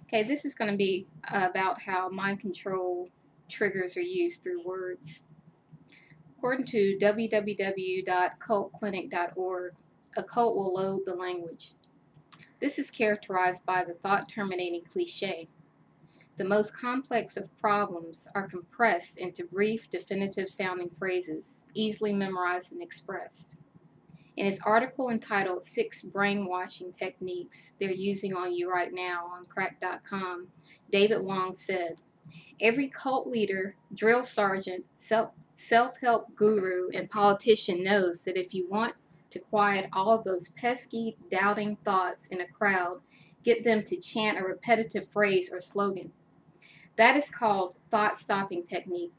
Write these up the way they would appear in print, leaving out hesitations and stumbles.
Okay, this is going to be about how mind control triggers are used through words. According to www.cultclinic.org, a cult will load the language. This is characterized by the thought-terminating cliche. The most complex of problems are compressed into brief, definitive-sounding phrases, easily memorized and expressed. In his article entitled 6 Brainwashing Techniques They're Using on You Right Now on crack.com, David Wong said, "Every cult leader, drill sergeant, self-help guru, and politician knows that if you want to quiet all of those pesky, doubting thoughts in a crowd, get them to chant a repetitive phrase or slogan. That is called thought-stopping technique.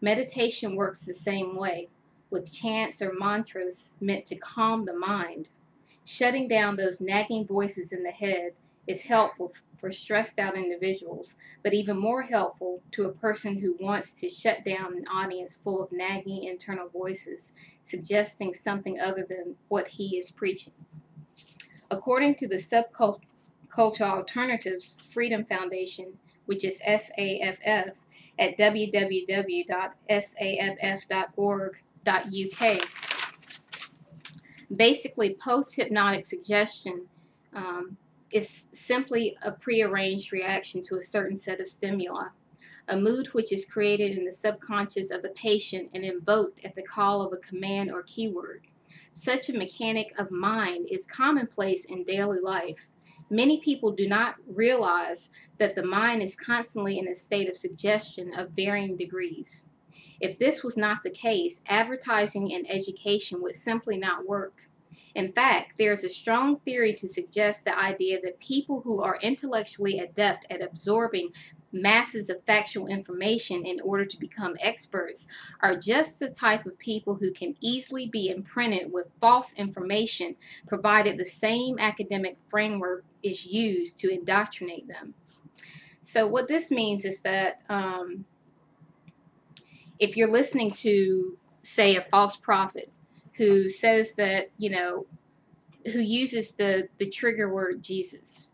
Meditation works the same way, with chants or mantras meant to calm the mind. Shutting down those nagging voices in the head is helpful for stressed out individuals, but even more helpful to a person who wants to shut down an audience full of nagging internal voices, suggesting something other than what he is preaching." According to the Subculture Alternatives Freedom Foundation, which is SAFF, at www.saff.org.uk, basically, post-hypnotic suggestion is simply a prearranged reaction to a certain set of stimuli, a mood which is created in the subconscious of the patient and invoked at the call of a command or keyword. Such a mechanic of mind is commonplace in daily life. Many people do not realize that the mind is constantly in a state of suggestion of varying degrees. If this was not the case, advertising and education would simply not work. In fact, there is a strong theory to suggest the idea that people who are intellectually adept at absorbing masses of factual information in order to become experts are just the type of people who can easily be imprinted with false information, provided the same academic framework is used to indoctrinate them. So what this means is that if you're listening to, say, a false prophet who says that, who uses the trigger word Jesus,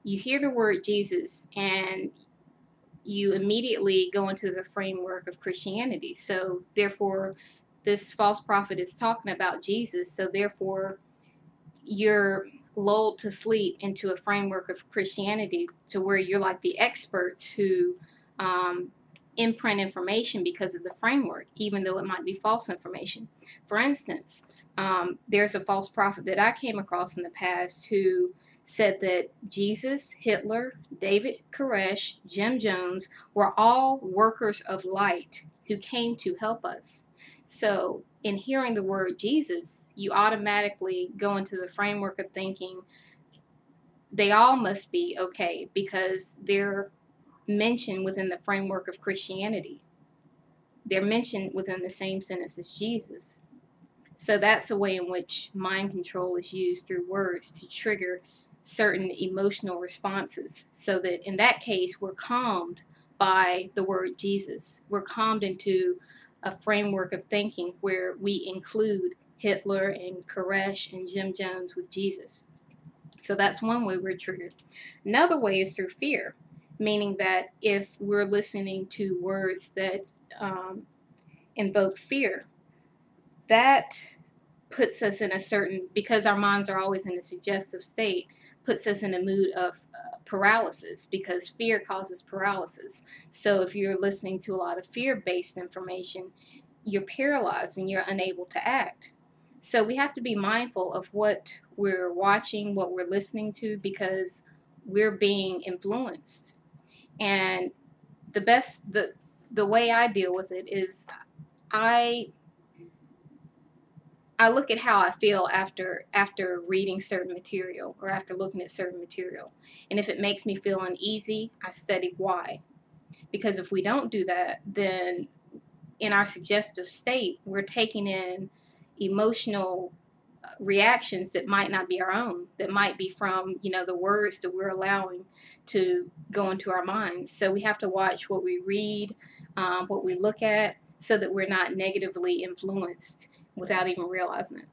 you hear the word Jesus and you immediately go into the framework of Christianity. So therefore, this false prophet is talking about Jesus. So therefore, you're lulled to sleep into a framework of Christianity to where you're like the experts who imprint information because of the framework, even though it might be false information. For instance, there's a false prophet that I came across in the past who said that Jesus, Hitler, David Koresh, Jim Jones were all workers of light who came to help us. So in hearing the word Jesus, you automatically go into the framework of thinking they all must be okay because they're mentioned within the framework of Christianity. They're mentioned within the same sentence as Jesus. So that's a way in which mind control is used through words to trigger certain emotional responses, so that in that case we're calmed by the word Jesus. We're calmed into a framework of thinking where we include Hitler and Koresh and Jim Jones with Jesus. So that's one way we're triggered. Another way is through fear, meaning that if we're listening to words that invoke fear, that puts us in a certain, because our minds are always in a suggestive state, puts us in a mood of paralysis, because fear causes paralysis. So if you're listening to a lot of fear-based information, you're paralyzed and you're unable to act. So we have to be mindful of what we're watching, what we're listening to, because we're being influenced. And the way I deal with it is I look at how I feel after reading certain material or after looking at certain material. And if it makes me feel uneasy, I study why. Because if we don't do that, then in our suggestive state, we're taking in emotional reactions that might not be our own, that might be from, the words that we're allowing to go into our minds. So we have to watch what we read, what we look at, so that we're not negatively influenced without even realizing it.